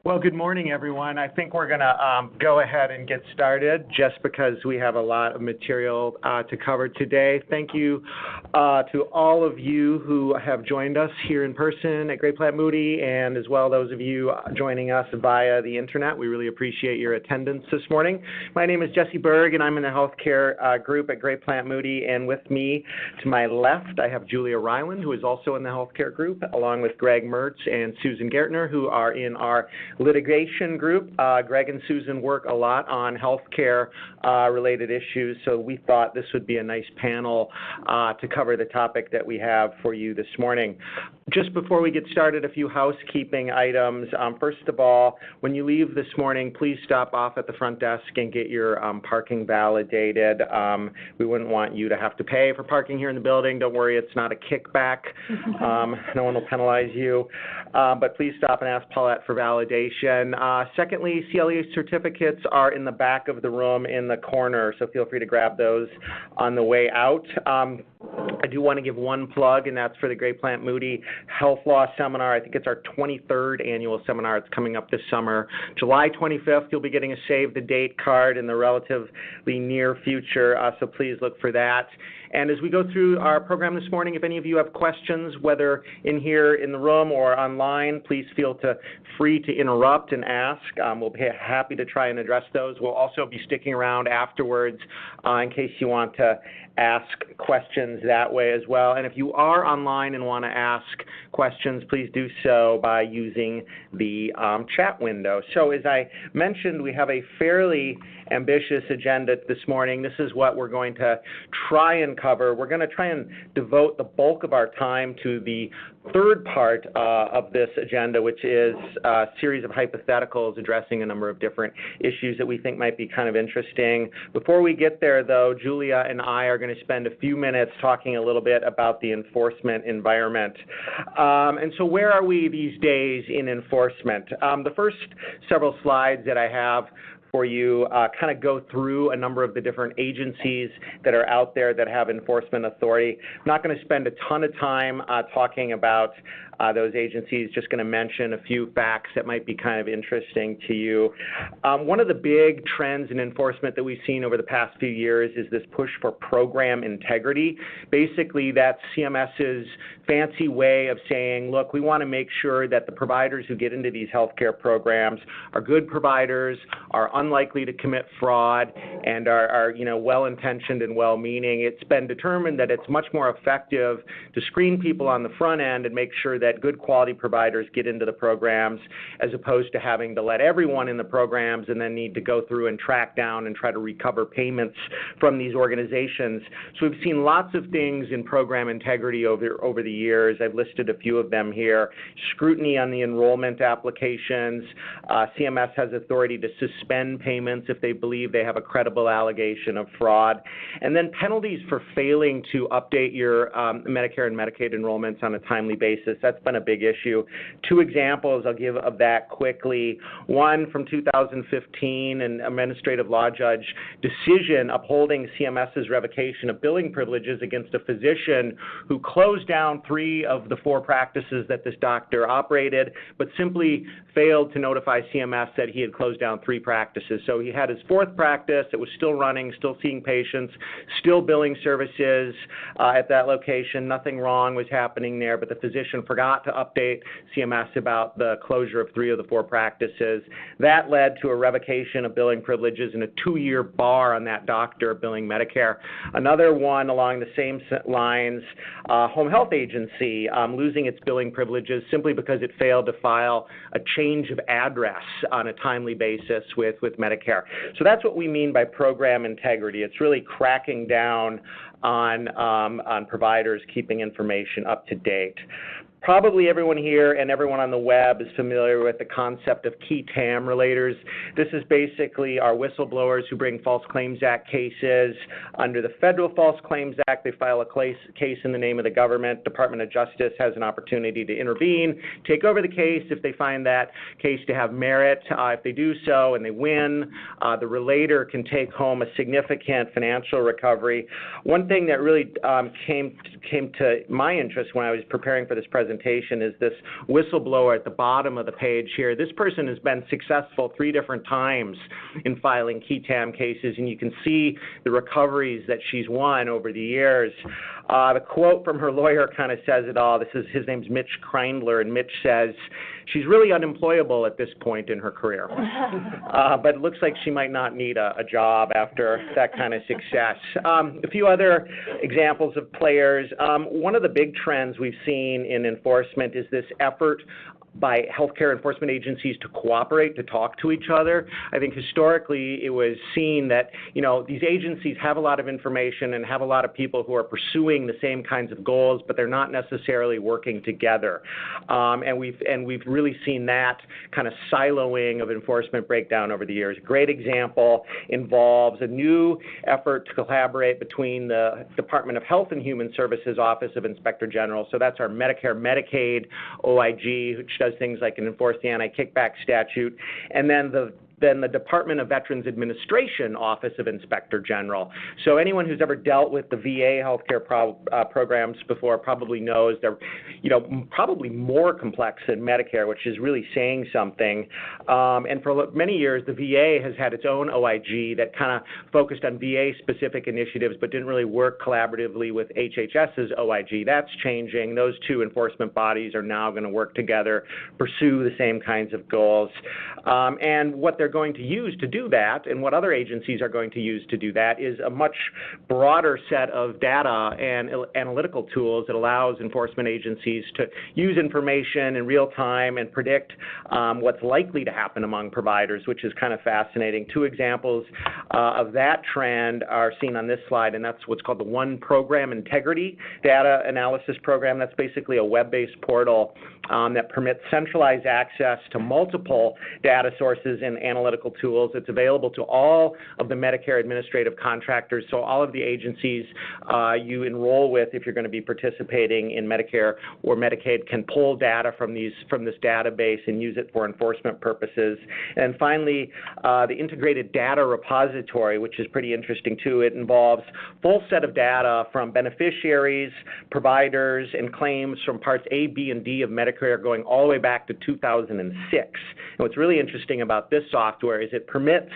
Well, good morning, everyone. I think we're going to go ahead and get started just because we have a lot of material to cover today. Thank you to all of you who have joined us here in person at Great Platte Moody, and as well those of you joining us via the internet. We really appreciate your attendance this morning. My name is Jesse Berg, and I'm in the healthcare group at Great Platte Moody, and with me to my left, I have Julia Ryland, who is also in the healthcare group, along with Greg Mertz and Susan Gertner, who are in our litigation group. Greg and Susan work a lot on healthcare related issues, so we thought this would be a nice panel to cover the topic that we have for you this morning. Just before we get started, a few housekeeping items. First of all, when you leave this morning, please stop off at the front desk and get your parking validated. We wouldn't want you to have to pay for parking here in the building. Don't worry, it's not a kickback. No one will penalize you. But please stop and ask Paulette for validation. Secondly, CLE certificates are in the back of the room in the corner, so feel free to grab those on the way out. I do want to give one plug, and that's for the Great Platte Moody Health Law Seminar. I think it's our 23rd annual seminar. It's coming up this summer. July 25th, you'll be getting a save the date card in the relatively near future, so please look for that. And as we go through our program this morning, if any of you have questions, whether in here in the room or online, please feel free to interrupt and ask. We'll be happy to try and address those. We'll also be sticking around afterwards in case you want to ask questions that way as well. And if you are online and want to ask questions, please do so by using the chat window. So as I mentioned, we have a fairly ambitious agenda this morning. This is what we're going to try and cover. We're going to try and devote the bulk of our time to the third part of this agenda, which is a series of hypotheticals addressing a number of different issues that we think might be kind of interesting. Before we get there, though, Julia and I are going to spend a few minutes talking a little bit about the enforcement environment. And so where are we these days in enforcement? The first several slides that I have for you kind of go through a number of the different agencies that are out there that have enforcement authority. I'm not going to spend a ton of time talking about those agencies, just going to mention a few facts that might be kind of interesting to you. One of the big trends in enforcement that we've seen over the past few years is this push for program integrity. Basically, that's CMS's fancy way of saying, look, we want to make sure that the providers who get into these healthcare programs are good providers, are unlikely to commit fraud, and are well-intentioned and well-meaning. It's been determined that it's much more effective to screen people on the front end and make sure that good quality providers get into the programs as opposed to having to let everyone in the programs and then need to go through and track down and try to recover payments from these organizations. So we've seen lots of things in program integrity over the years. I've listed a few of them here. Scrutiny on the enrollment applications. CMS has authority to suspend payments if they believe they have a credible allegation of fraud. And then penalties for failing to update your Medicare and Medicaid enrollments on a timely basis. That's been a big issue. Two examples I'll give of that quickly. One from 2015, an administrative law judge decision upholding CMS's revocation of billing privileges against a physician who closed down 3 of the 4 practices that this doctor operated, but simply failed to notify CMS that he had closed down 3 practices. So he had his 4th practice that was still running, still seeing patients, still billing services at that location. Nothing wrong was happening there, but the physician forgot to update CMS about the closure of 3 of the 4 practices. That led to a revocation of billing privileges and a 2-year bar on that doctor billing Medicare. Another one along the same lines, Home Health Agency losing its billing privileges simply because it failed to file a change of address on a timely basis with Medicare. So that's what we mean by program integrity. It's really cracking down on providers keeping information up to date. Probably everyone here and everyone on the web is familiar with the concept of key TAM relators. This is basically our whistleblowers who bring False Claims Act cases. Under the Federal False Claims Act, they file a case in the name of the government. Department of Justice has an opportunity to intervene, take over the case if they find that case to have merit. If they do so and they win, the relator can take home a significant financial recovery. One thing that really came to my interest when I was preparing for this presentation presentation is this whistleblower at the bottom of the page here. This person has been successful 3 different times in filing qui tam cases, and you can see the recoveries that she's won over the years. The quote from her lawyer kind of says it all. His name's Mitch Kreindler, and Mitch says, she's really unemployable at this point in her career. But it looks like she might not need a job after that kind of success. A few other examples of players. One of the big trends we've seen in enforcement is this effort by healthcare enforcement agencies to cooperate, to talk to each other. I think historically it was seen that, these agencies have a lot of information and have a lot of people who are pursuing the same kinds of goals, but they're not necessarily working together. And we've really seen that kind of siloing of enforcement breakdown over the years. A great example involves a new effort to collaborate between the Department of Health and Human Services Office of Inspector General. So that's our Medicare, Medicaid, OIG, which does things like enforce the anti-kickback statute, and then the Department of Veterans Administration Office of Inspector General. So anyone who's ever dealt with the VA healthcare programs before probably knows they're, probably more complex than Medicare, which is really saying something. And for many years, the VA has had its own OIG that kind of focused on VA-specific initiatives, but didn't really work collaboratively with HHS's OIG. That's changing. Those two enforcement bodies are now going to work together, pursue the same kinds of goals. And what they're going to use to do that, and what other agencies are going to use to do that, is a much broader set of data and analytical tools that allows enforcement agencies to use information in real time and predict what's likely to happen among providers, which is kind of fascinating. 2 examples of that trend are seen on this slide, and that's what's called the One Program Integrity Data Analysis Program. That's basically a web-based portal that permits centralized access to multiple data sources and analytical tools. It's available to all of the Medicare administrative contractors, so all of the agencies you enroll with if you're going to be participating in Medicare or Medicaid can pull data from this database and use it for enforcement purposes. And finally, the Integrated Data Repository, which is pretty interesting too. It involves full set of data from beneficiaries, providers, and claims from parts A, B, and D of Medicare going all the way back to 2006. And what's really interesting about this software is it permits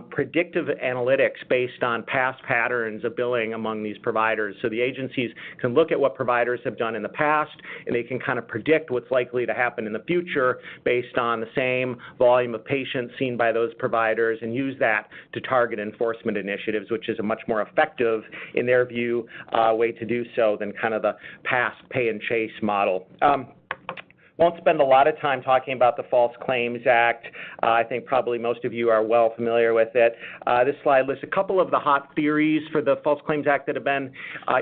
predictive analytics based on past patterns of billing among these providers. So the agencies can look at what providers have done in the past, and they can kind of predict what's likely to happen in the future based on the same volume of patients seen by those providers, and use that to target enforcement initiatives, which is a much more effective, in their view, way to do so than kind of the past pay and chase model. Won't spend a lot of time talking about the False Claims Act. I think probably most of you are well familiar with it. This slide lists a couple of the hot theories for the False Claims Act that have been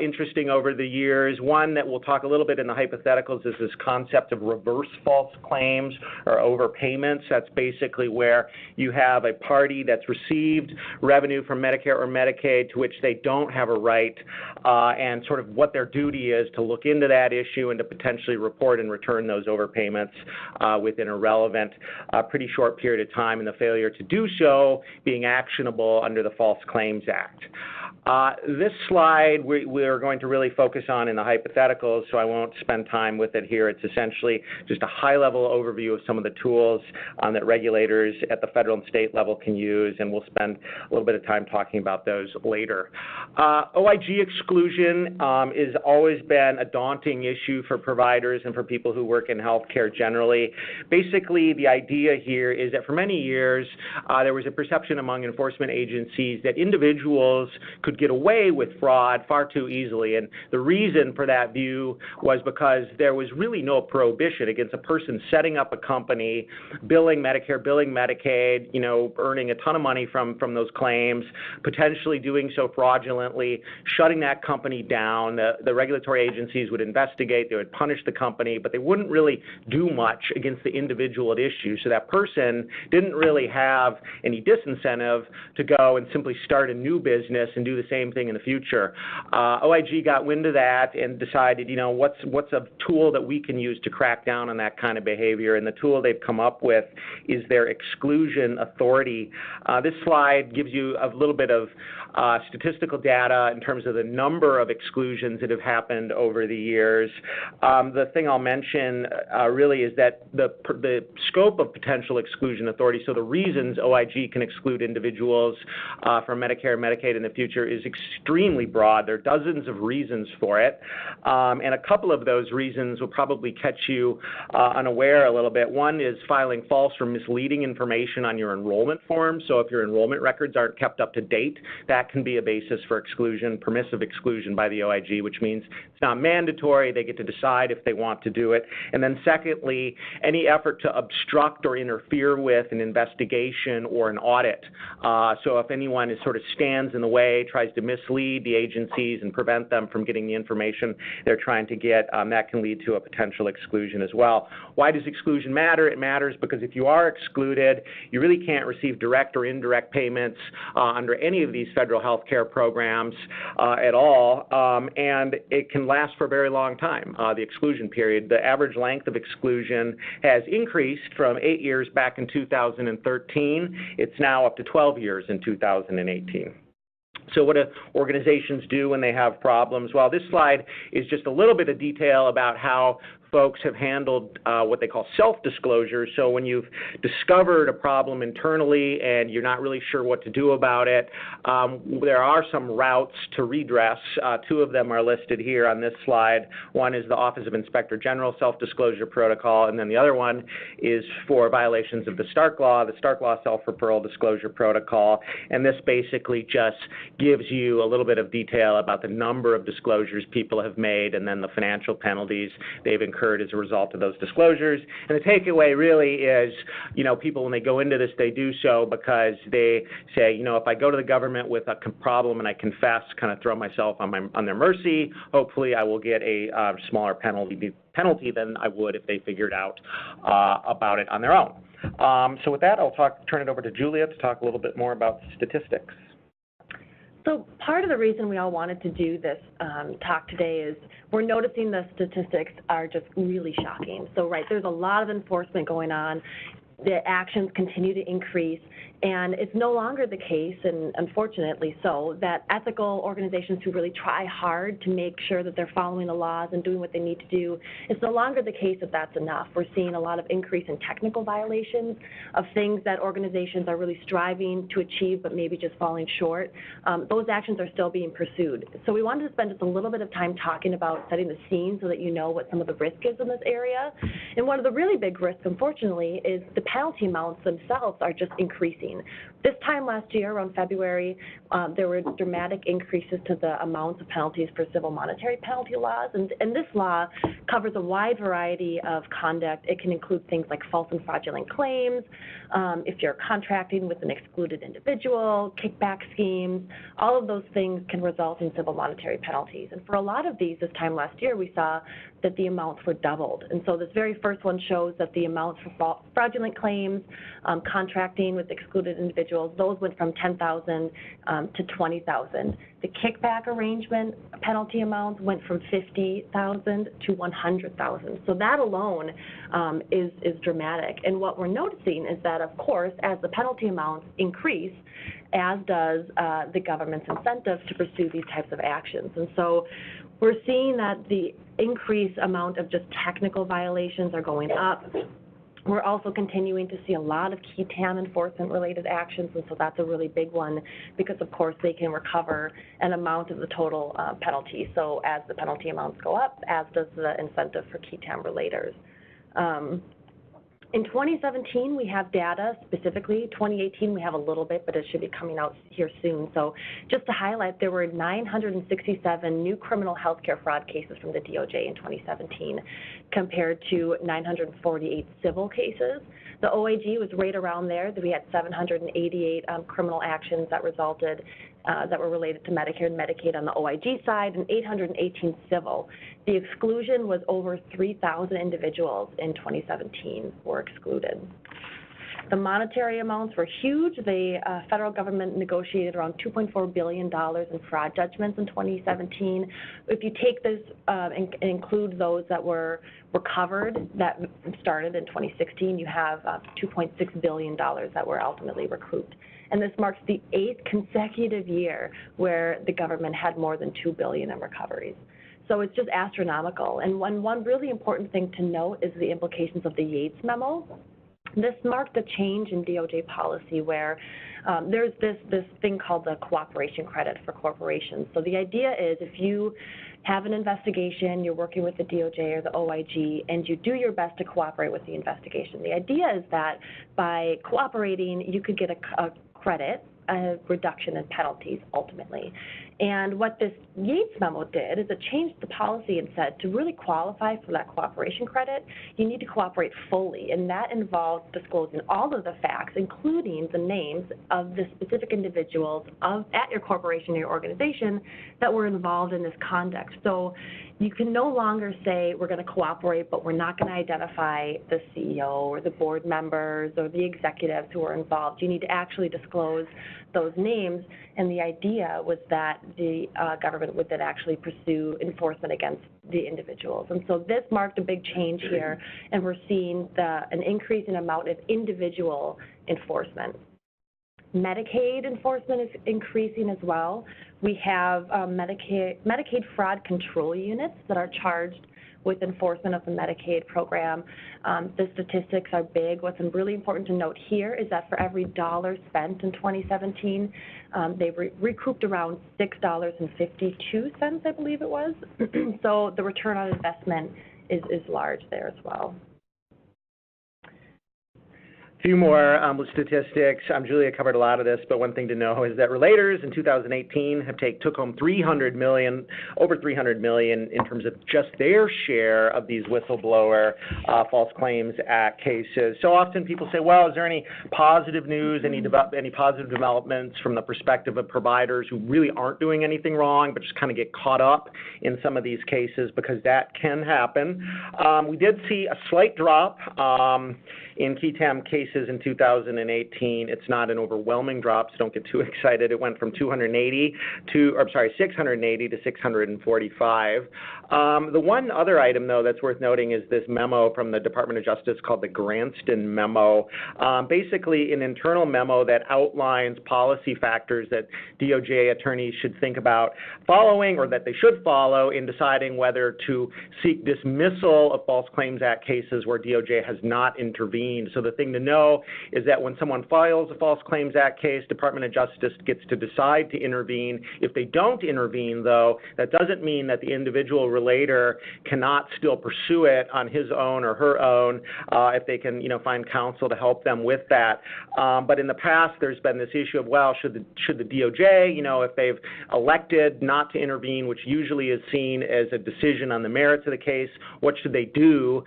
interesting over the years. One that we'll talk a little bit in the hypotheticals is this concept of reverse false claims or overpayments. That's basically where you have a party that's received revenue from Medicare or Medicaid to which they don't have a right, and sort of what their duty is to look into that issue and to potentially report and return those overpayments within a relevant, pretty short period of time, and the failure to do so being actionable under the False Claims Act. This slide we're going to really focus on in the hypotheticals, so I won't spend time with it here. It's essentially just a high-level overview of some of the tools that regulators at the federal and state level can use, and we'll spend a little bit of time talking about those later. OIG exclusion has always been a daunting issue for providers and for people who work in healthcare generally. Basically, the idea here is that for many years, there was a perception among enforcement agencies that individuals could get away with fraud far too easily. And the reason for that view was because there was really no prohibition against a person setting up a company, billing Medicare, billing Medicaid, earning a ton of money from those claims, potentially doing so fraudulently, shutting that company down. The regulatory agencies would investigate, they would punish the company, but they wouldn't really do much against the individual at issue. So that person didn't really have any disincentive to go and simply start a new business and do the same thing in the future. OIG got wind of that and decided, what's a tool that we can use to crack down on that kind of behavior, and the tool they've come up with is their exclusion authority. This slide gives you a little bit of statistical data in terms of the number of exclusions that have happened over the years. The thing I'll mention really is that the scope of potential exclusion authority, so the reasons OIG can exclude individuals from Medicare and Medicaid in the future, is extremely broad. There are dozens of reasons for it, and a couple of those reasons will probably catch you unaware a little bit. One is filing false or misleading information on your enrollment form. So if your enrollment records aren't kept up to date, that can be a basis for exclusion, permissive exclusion by the OIG, which means it's not mandatory. They get to decide if they want to do it. And then secondly, any effort to obstruct or interfere with an investigation or an audit. So if anyone sort of stands in the way, tries to mislead the agencies and prevent them from getting the information they're trying to get, that can lead to a potential exclusion as well. Why does exclusion matter? It matters because if you are excluded, you really can't receive direct or indirect payments under any of these federal health care programs at all, and it can last for a very long time, the exclusion period. The average length of exclusion has increased from 8 years back in 2013. It's now up to 12 years in 2018. So what do organizations do when they have problems? Well, this slide is just a little bit of detail about how folks have handled what they call self-disclosure. So when you've discovered a problem internally and you're not really sure what to do about it, there are some routes to redress. Two of them are listed here on this slide. One is the Office of Inspector General Self-Disclosure Protocol, and then the other one is for violations of the Stark Law Self-Referral Disclosure Protocol. And this basically just gives you a little bit of detail about the number of disclosures people have made and then the financial penalties they've incurred as a result of those disclosures. And the takeaway really is, people when they go into this, they do so because they say, if I go to the government with a problem and I confess, kind of throw myself on their mercy, hopefully I will get a smaller penalty than I would if they figured out about it on their own. So with that, I'll turn it over to Julia to talk a little bit more about statistics. So part of the reason we all wanted to do this talk today is we're noticing the statistics are just really shocking. So, there's a lot of enforcement going on. The actions continue to increase, and it's no longer the case, and unfortunately so, that ethical organizations who really try hard to make sure that they're following the laws and doing what they need to do, it's no longer the case that that's enough. We're seeing a lot of increase in technical violations of things that organizations are really striving to achieve but maybe just falling short. Those actions are still being pursued. So we wanted to spend just a little bit of time talking about setting the scene so that you know what some of the risk is in this area. And one of the really big risks, unfortunately, is the penalty amounts themselves are just increasing. This time last year, around February, there were dramatic increases to the amounts of penalties for civil monetary penalty laws, and this law covers a wide variety of conduct. It can include things like false and fraudulent claims, if you're contracting with an excluded individual, kickback schemes. All of those things can result in civil monetary penalties. And for a lot of these this time last year, we saw that the amounts were doubled. And so this very first one shows that the amounts for fraudulent claims, contracting with excluded individuals, those went from $10,000 to $20,000. The kickback arrangement penalty amounts went from $50,000 to $100,000. So that alone is dramatic. And what we're noticing is that, of course, as the penalty amounts increase, as does the government's incentive to pursue these types of actions. And so we're seeing that the increased amount of just technical violations are going up. We're also continuing to see a lot of qui tam enforcement-related actions, and so that's a really big one because, of course, they can recover an amount of the total penalty. So as the penalty amounts go up, as does the incentive for qui tam relators. In 2017, we have data specifically. 2018, we have a little bit, but it should be coming out here soon. So just to highlight, there were 967 new criminal health care fraud cases from the DOJ in 2017 compared to 948 civil cases. The OIG was right around there. We had 788 criminal actions that resulted that were related to Medicare and Medicaid on the OIG side, and 818 civil. The exclusion was over 3,000 individuals in 2017 were excluded. The monetary amounts were huge. The federal government negotiated around $2.4 billion in fraud judgments in 2017. If you take this and include those that were recovered that started in 2016, you have $2.6 billion that were ultimately recouped. And this marks the 8th consecutive year where the government had more than $2 billion in recoveries. So it's just astronomical. And one really important thing to note is the implications of the Yates memo. This marked a change in DOJ policy where there's this thing called the cooperation credit for corporations. So the idea is if you have an investigation, you're working with the DOJ or the OIG, and you do your best to cooperate with the investigation. The idea is that by cooperating, you could get a credit, a reduction in penalties ultimately. And what this Yates memo did is it changed the policy and said to really qualify for that cooperation credit, you need to cooperate fully, and that involves disclosing all of the facts, including the names of the specific individuals at your corporation or your organization that were involved in this conduct. So you can no longer say we're going to cooperate, but we're not going to identify the CEO or the board members or the executives who are involved. You need to actually disclose those names, and the idea was that the government would then actually pursue enforcement against the individuals. And so this marked a big change here, and we're seeing an increase in amount of individual enforcement. Medicaid enforcement is increasing as well. We have Medicaid fraud control units that are charged with enforcement of the Medicaid program. The statistics are big. What's really important to note here is that for every dollar spent in 2017, they recouped around $6.52, I believe it was. So the return on investment is large there as well. A few more statistics. Julia covered a lot of this, but one thing to know is that relators in 2018 took home over $300 million in terms of just their share of these whistleblower False Claims Act cases. So often people say, well, is there any positive news, any positive developments from the perspective of providers who really aren't doing anything wrong, but just kind of get caught up in some of these cases, because that can happen. We did see a slight drop in QI-TAM cases in 2018. It's not an overwhelming drop, so don't get too excited. It went from 680 to 645. The one other item, though, that's worth noting is this memo from the Department of Justice called the Granston Memo. Basically, an internal memo that outlines policy factors that DOJ attorneys should think about following, or that they should follow, in deciding whether to seek dismissal of False Claims Act cases where DOJ has not intervened. So the thing to know is that when someone files a False Claims Act case, Department of Justice gets to decide to intervene. If they don't intervene, though, that doesn't mean that the individual relator cannot still pursue it on his own or her own if they can, find counsel to help them with that. But in the past, there's been this issue of, well, should the DOJ, if they've elected not to intervene, which usually is seen as a decision on the merits of the case, what should they do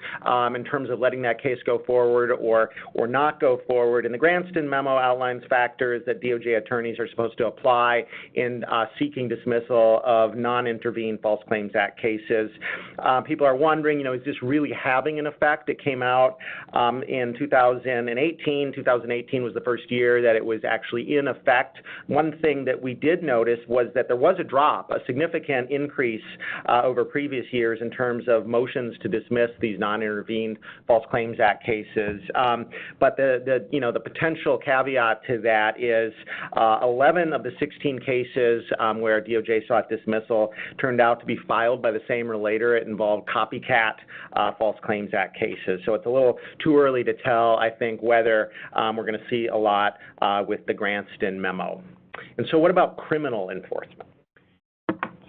in terms of letting that case go forward or not go forward? And the Granston Memo outlines factors that DOJ attorneys are supposed to apply in seeking dismissal of non-intervened False Claims Act cases. People are wondering, is this really having an effect? It came out in 2018. 2018 was the first year that it was actually in effect. One thing that we did notice was that there was a significant increase over previous years in terms of motions to dismiss these non-intervened False Claims Act cases. But the potential caveat to that is 11 of the 16 cases where DOJ sought dismissal turned out to be filed by the same relator. It involved copycat False Claims Act cases. So it's a little too early to tell, I think, whether we're going to see a lot with the Granston Memo. And so what about criminal enforcement?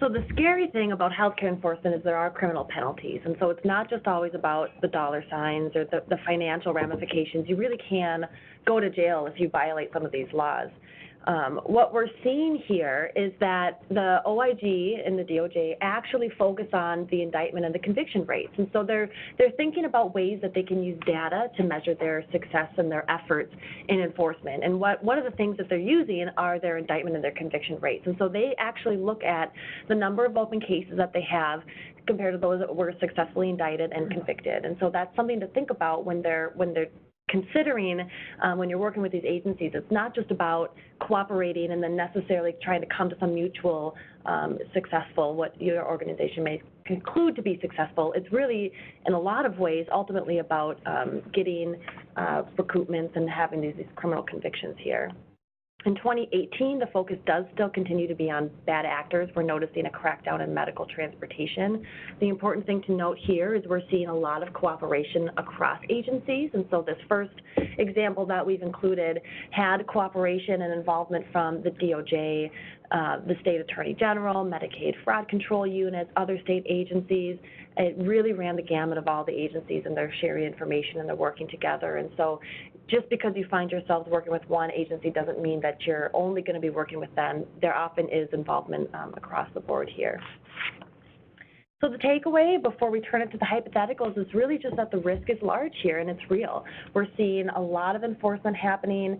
So the scary thing about healthcare enforcement is there are criminal penalties, and so it's not just always about the dollar signs or the financial ramifications. You really can go to jail if you violate some of these laws. What we're seeing here is that the OIG and the DOJ actually focus on the indictment and the conviction rates, and so they're thinking about ways that they can use data to measure their success and their efforts in enforcement. And one of the things that they're using are their indictment and their conviction rates, and so they actually look at the number of open cases that they have compared to those that were successfully indicted and convicted. And so that's something to think about when they're considering when you're working with these agencies, it's not just about cooperating and then necessarily trying to come to some mutual successful, what your organization may conclude to be successful. It's really, in a lot of ways, ultimately about getting recoupments and having these criminal convictions here. In 2018, the focus does still continue to be on bad actors. We're noticing a crackdown in medical transportation. The important thing to note here is we're seeing a lot of cooperation across agencies, and so this first example that we've included had cooperation and involvement from the DOJ, the State Attorney General, Medicaid Fraud Control Units, other state agencies. It really ran the gamut of all the agencies, and they're sharing information and they're working together. And so just because you find yourselves working with one agency doesn't mean that you're only going to be working with them. There often is involvement across the board here. So the takeaway before we turn it to the hypotheticals is really just that the risk is large here and it's real. We're seeing a lot of enforcement happening,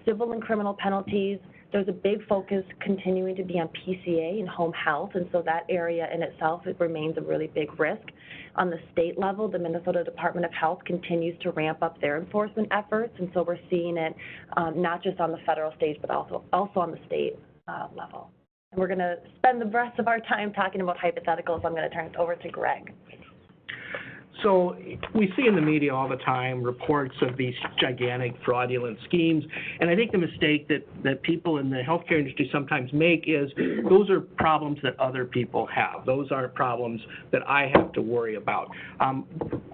civil and criminal penalties. There's a big focus continuing to be on PCA and home health, and so that area in itself, it remains a really big risk. On the state level, the Minnesota Department of Health continues to ramp up their enforcement efforts, and so we're seeing it not just on the federal stage, but also on the state level. And we're going to spend the rest of our time talking about hypotheticals. I'm going to turn it over to Greg. So we see in the media all the time reports of these gigantic fraudulent schemes, and I think the mistake that people in the healthcare industry sometimes make is those are problems that other people have. Those aren't problems that I have to worry about.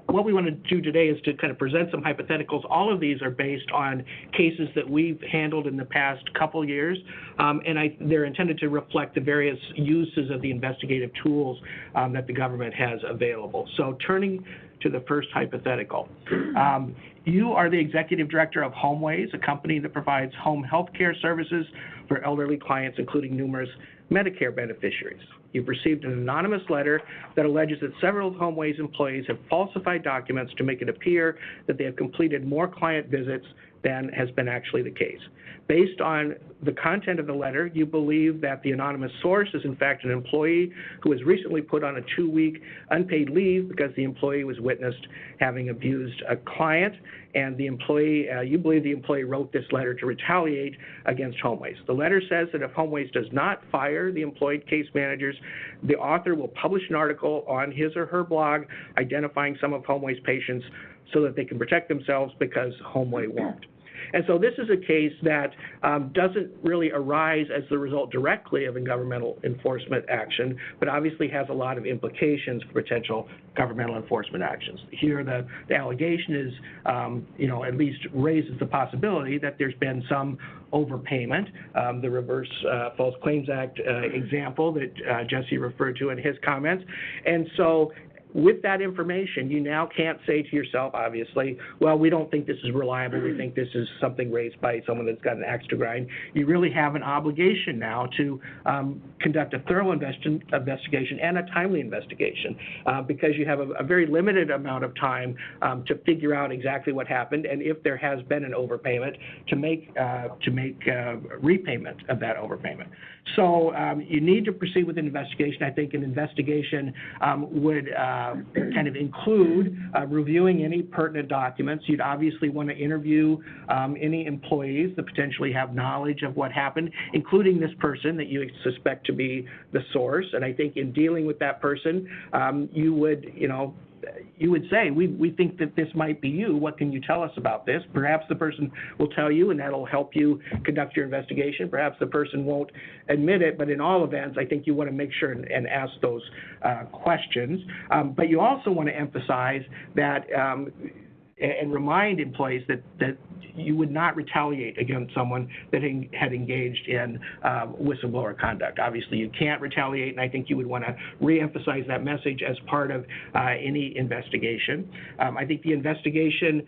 What we want to do today is to kind of present some hypotheticals. All of these are based on cases that we've handled in the past couple years, and they're intended to reflect the various uses of the investigative tools that the government has available. So turning to the first hypothetical. You are the executive director of HomeWays, a company that provides home health care services for elderly clients, including numerous Medicare beneficiaries. You've received an anonymous letter that alleges that several of HomeWays employees have falsified documents to make it appear that they have completed more client visits than has been actually the case. Based on the content of the letter, you believe that the anonymous source is in fact an employee who was recently put on a 2-week unpaid leave because the employee was witnessed having abused a client, and the employee, you believe the employee wrote this letter to retaliate against HomeWays. The letter says that if HomeWays does not fire the employed case managers, the author will publish an article on his or her blog identifying some of HomeWays' patients so that they can protect themselves because HomeWay won't. And so this is a case that doesn't really arise as the result directly of a governmental enforcement action, but obviously has a lot of implications for potential governmental enforcement actions. Here, the allegation is, at least raises the possibility that there's been some overpayment, the Reverse False Claims Act example that Jesse referred to in his comments. And so with that information, you now can't say to yourself, obviously, well, we don't think this is reliable. We think this is something raised by someone that's got an axe to grind. You really have an obligation now to conduct a thorough investigation and a timely investigation because you have a very limited amount of time to figure out exactly what happened and if there has been an overpayment to make repayment of that overpayment. So you need to proceed with an investigation. I think an investigation would kind of include reviewing any pertinent documents. You'd obviously want to interview any employees that potentially have knowledge of what happened, including this person that you suspect to be the source. And I think in dealing with that person, you would say, we think that this might be you. What can you tell us about this? Perhaps the person will tell you, and that'll help you conduct your investigation. Perhaps the person won't admit it, but in all events, I think you want to make sure and ask those questions. But you also want to emphasize that and remind employees that you would not retaliate against someone that had engaged in whistleblower conduct. Obviously, you can't retaliate, and I think you would want to reemphasize that message as part of any investigation. I think the investigation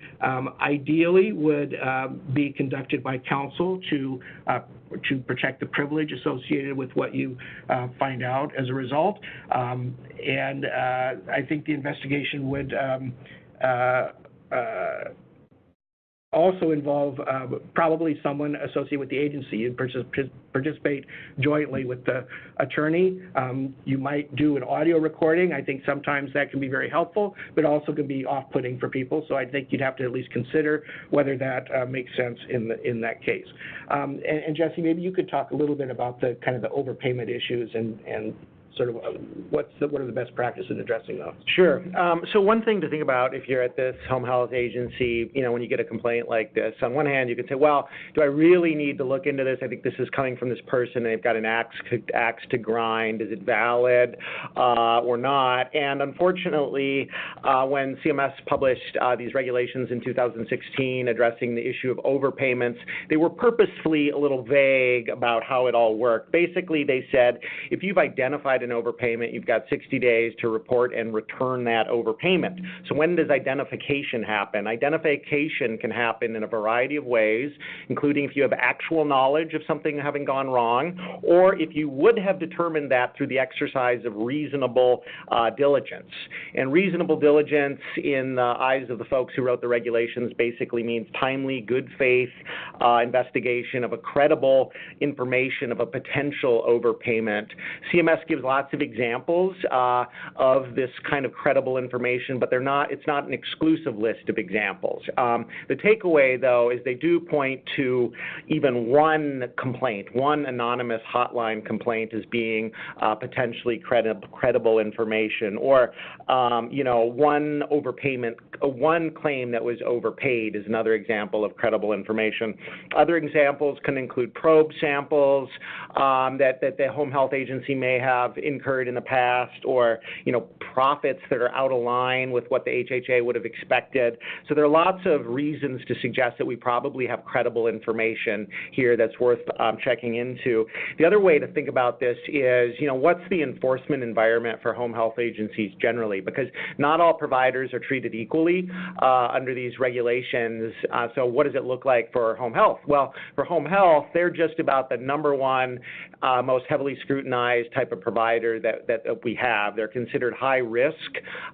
ideally would be conducted by counsel to protect the privilege associated with what you find out as a result. And I think the investigation would also involve probably someone associated with the agency. You participate jointly with the attorney. You might do an audio recording. I think sometimes that can be very helpful, but also can be off-putting for people. So I think you'd have to at least consider whether that makes sense in that case. And Jesse, maybe you could talk a little bit about the kind of the overpayment issues and sort of what are the best practices in addressing those? Sure. So one thing to think about if you're at this home health agency, when you get a complaint like this, on one hand, you can say, well, do I really need to look into this? I think this is coming from this person, and they've got an axe to grind. Is it valid or not? And unfortunately, when CMS published these regulations in 2016 addressing the issue of overpayments, they were purposefully a little vague about how it all worked. Basically, they said, if you've identified an overpayment, you've got 60 days to report and return that overpayment. So when does identification happen? Identification can happen in a variety of ways, including if you have actual knowledge of something having gone wrong, or if you would have determined that through the exercise of reasonable diligence. And reasonable diligence in the eyes of the folks who wrote the regulations basically means timely, good faith investigation of a credible information of a potential overpayment. CMS gives lots of examples of this kind of credible information, but it's not an exclusive list of examples. The takeaway, though, is they do point to even one complaint, one anonymous hotline complaint as being potentially credible information, or one overpayment, one claim that was overpaid is another example of credible information. Other examples can include probe samples that the home health agency may have incurred in the past, or profits that are out of line with what the HHA would have expected. So there are lots of reasons to suggest that we probably have credible information here that's worth checking into. The other way to think about this is, what's the enforcement environment for home health agencies generally? Because not all providers are treated equally under these regulations. So what does it look like for home health? Well, for home health, they're just about the number one most heavily scrutinized type of provider that we have. They're considered high risk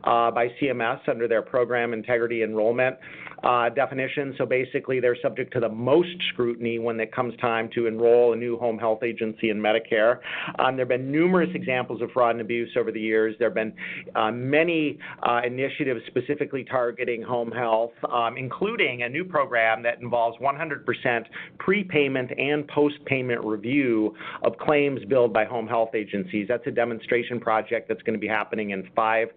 by CMS under their program integrity enrollment definition. So basically, they're subject to the most scrutiny when it comes time to enroll a new home health agency in Medicare. There have been numerous examples of fraud and abuse over the years. There have been many initiatives specifically targeting home health, including a new program that involves 100% prepayment and post-payment review of claims billed by home health agencies. That's a demonstration project that's going to be happening in 5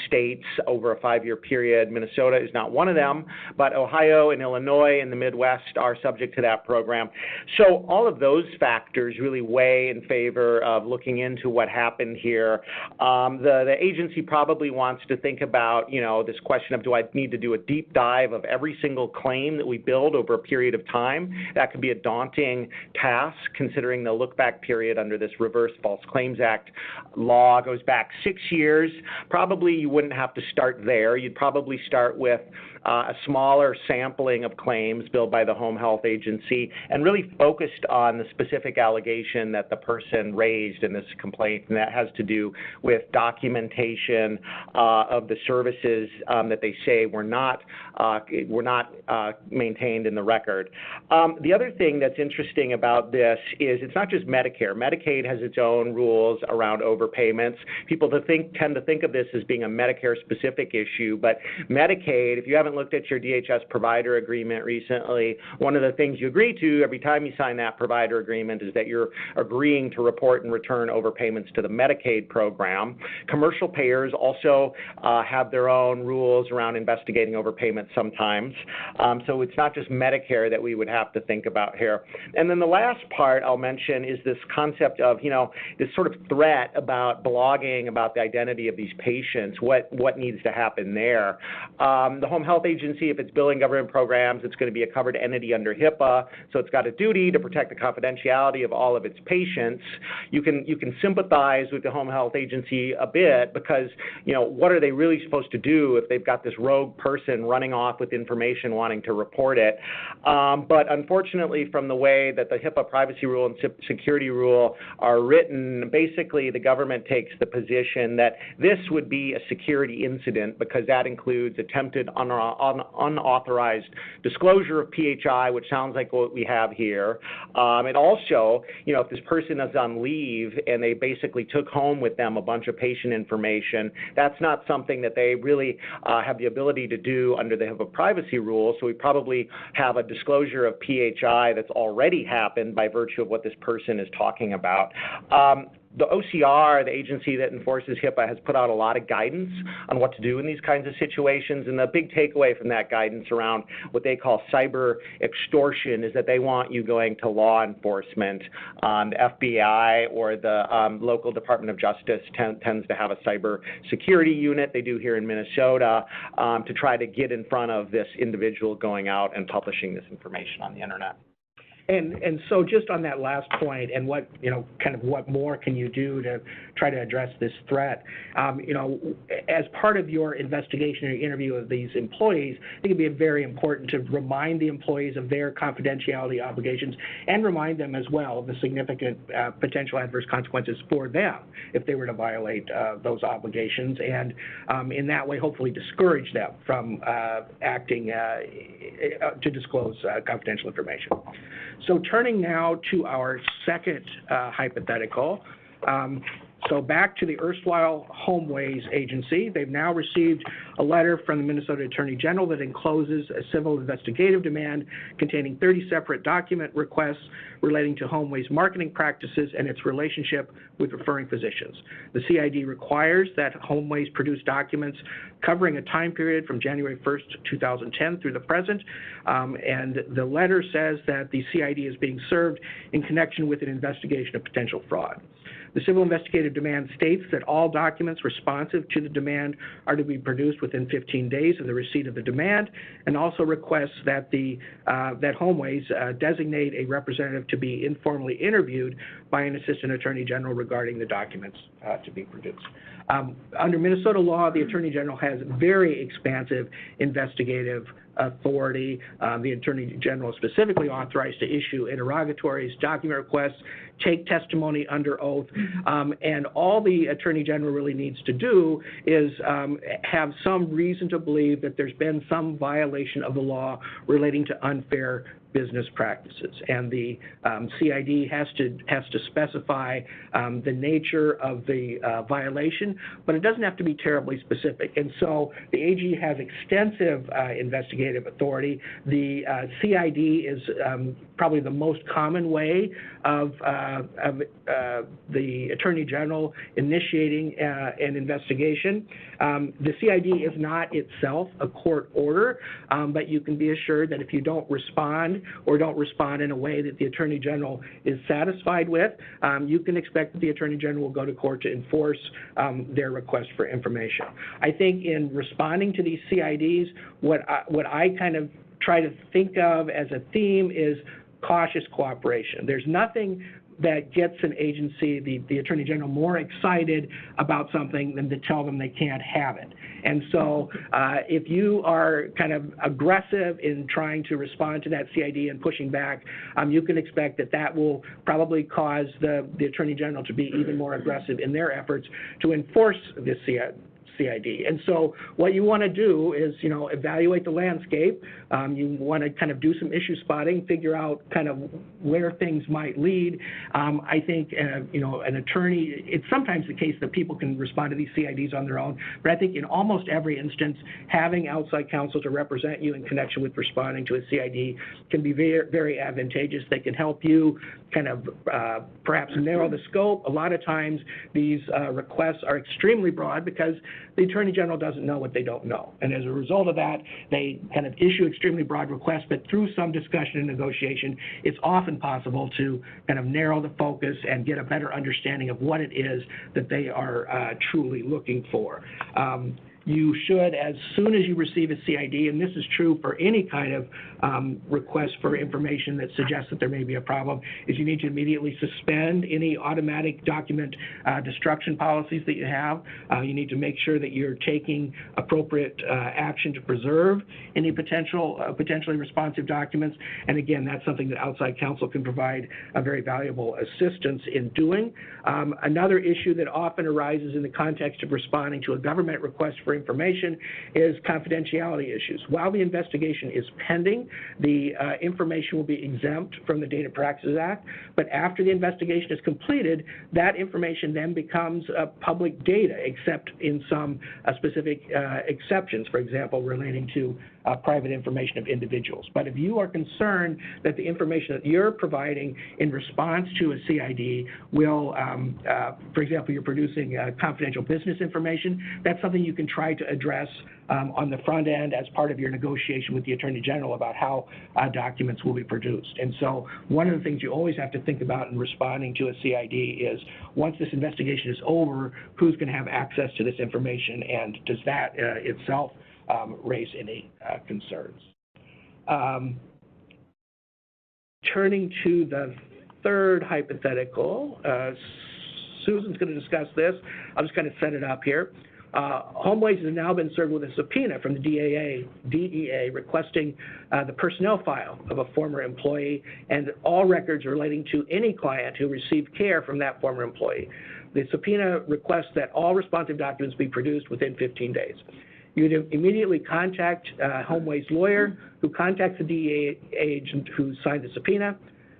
states over a 5-year period. Minnesota is not one of them, but Ohio and Illinois and the Midwest are subject to that program. So all of those factors really weigh in favor of looking into what happened here. The agency probably wants to think about, this question of, do I need to do a deep dive of every single claim that we build over a period of time? That could be a daunting task, considering the look-back period under this Reverse False Claims Act law goes back 6 years. Probably you wouldn't have to start there. You'd probably start with a smaller sampling of claims billed by the home health agency and really focused on the specific allegation that the person raised in this complaint, and that has to do with documentation of the services that they say were not maintained in the record. The other thing that's interesting about this is it's not just Medicare. Medicaid has its own rules around overpayments. People tend to think of this as being a Medicare-specific issue, but Medicaid, if you haven't looked at your DHS provider agreement recently, one of the things you agree to every time you sign that provider agreement is that you're agreeing to report and return overpayments to the Medicaid program. Commercial payers also have their own rules around investigating overpayments sometimes. So it's not just Medicare that we would have to think about here. And then the last part I'll mention is this concept of, this sort of threat about blogging about the identity of these patients, what needs to happen there. The home health agency, if it's billing government programs, it's going to be a covered entity under HIPAA, so it's got a duty to protect the confidentiality of all of its patients. You can sympathize with the home health agency a bit because, what are they really supposed to do if they've got this rogue person running off with information wanting to report it? But unfortunately, from the way that the HIPAA privacy rule and security rule are written, basically the government takes the position that this would be a security incident because that includes attempted unauthorized unauthorized disclosure of PHI, which sounds like what we have here. It also, if this person is on leave and they basically took home with them a bunch of patient information, that's not something that they really have the ability to do under the HIPAA privacy rules. So we probably have a disclosure of PHI that's already happened by virtue of what this person is talking about. The OCR, the agency that enforces HIPAA, has put out a lot of guidance on what to do in these kinds of situations, and the big takeaway from that guidance around what they call cyber extortion is that they want you going to law enforcement. The FBI or the local Department of Justice tends to have a cyber security unit. They do here in Minnesota to try to get in front of this individual going out and publishing this information on the internet. And so just on that last point, and what, kind of what more can you do to try to address this threat? As part of your investigation or interview of these employees, I think it'd be very important to remind the employees of their confidentiality obligations and remind them as well of the significant potential adverse consequences for them if they were to violate those obligations, and in that way hopefully discourage them from acting to disclose confidential information. So turning now to our second hypothetical. So back to the erstwhile Homeways agency. They've now received a letter from the Minnesota Attorney General that encloses a civil investigative demand containing 30 separate document requests relating to Homeways marketing practices and its relationship with referring physicians. The CID requires that Homeways produce documents covering a time period from January 1st, 2010 through the present, and the letter says that the CID is being served in connection with an investigation of potential fraud. The civil investigative demand states that all documents responsive to the demand are to be produced within 15 days of the receipt of the demand, and also requests that that Homeways designate a representative to be informally interviewed by an assistant attorney general regarding the documents to be produced. Under Minnesota law, the Attorney General has very expansive investigative authority. The Attorney General is specifically authorized to issue interrogatories, document requests, take testimony under oath, and all the Attorney General really needs to do is have some reason to believe that there's been some violation of the law relating to unfair business practices, and the CID has to specify the nature of the violation, but it doesn't have to be terribly specific. And so the AG has extensive investigative authority. The CID is probably the most common way of the Attorney General initiating an investigation. The CID is not itself a court order, but you can be assured that if you don't respond or don't respond in a way that the Attorney General is satisfied with, you can expect that the Attorney General will go to court to enforce their request for information. I think in responding to these CIDs, what I kind of try to think of as a theme is cautious cooperation. There's nothing that gets an agency, the Attorney General, more excited about something than to tell them they can't have it. And so if you are kind of aggressive in trying to respond to that CID and pushing back, you can expect that that will probably cause the Attorney General to be even more aggressive in their efforts to enforce this CID. And so what you want to do is, evaluate the landscape. You want to kind of do some issue spotting, figure out kind of where things might lead. I think, an attorney, it's sometimes the case that people can respond to these CIDs on their own, but I think in almost every instance, having outside counsel to represent you in connection with responding to a CID can be very, very advantageous. They can help you kind of perhaps narrow the scope. A lot of times these requests are extremely broad because the Attorney General doesn't know what they don't know. And as a result of that, they kind of issue extremely broad requests, but through some discussion and negotiation, it's often possible to kind of narrow the focus and get a better understanding of what it is that they are truly looking for. You should, as soon as you receive a CID, and this is true for any kind of request for information that suggests that there may be a problem, is you need to immediately suspend any automatic document destruction policies that you have. You need to make sure that you're taking appropriate action to preserve any potentially responsive documents. And again, that's something that outside counsel can provide a very valuable assistance in doing. Another issue that often arises in the context of responding to a government request for for information is confidentiality issues. While the investigation is pending, the information will be exempt from the Data Practices Act, but after the investigation is completed, that information then becomes public data, except in some specific exceptions, for example, relating to private information of individuals. But if you are concerned that the information that you're providing in response to a CID will, for example, you're producing confidential business information, that's something you can try to address on the front end as part of your negotiation with the Attorney General about how documents will be produced. And so one of the things you always have to think about in responding to a CID is, once this investigation is over, who's going to have access to this information, and does that itself raise any concerns? Turning to the third hypothetical, Susan's going to discuss this. I'll just kind of set it up here. HomeWays has now been served with a subpoena from the DEA requesting the personnel file of a former employee and all records relating to any client who received care from that former employee. The subpoena requests that all responsive documents be produced within 15 days. You'd immediately contact HomeWay's lawyer, who contacts the DEA agent who signed the subpoena.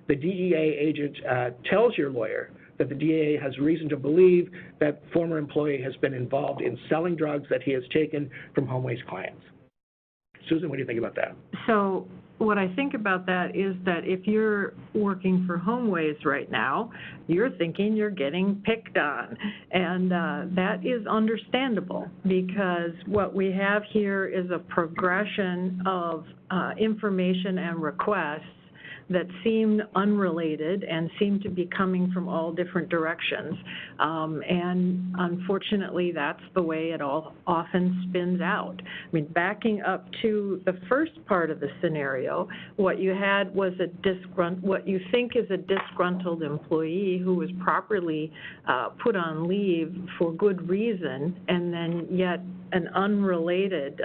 The DEA agent tells your lawyer that the DEA has reason to believe that former employee has been involved in selling drugs that he has taken from HomeWay's clients. Susan, what do you think about that? So what I think about that is that if you're working for HomeWays right now, you're thinking you're getting picked on. And that is understandable, because what we have here is a progression of information and requests that seem unrelated and seem to be coming from all different directions. And unfortunately, that's the way it all often spins out. I mean, backing up to the first part of the scenario, what you had was what you think is a disgruntled employee who was properly put on leave for good reason, and then yet an unrelated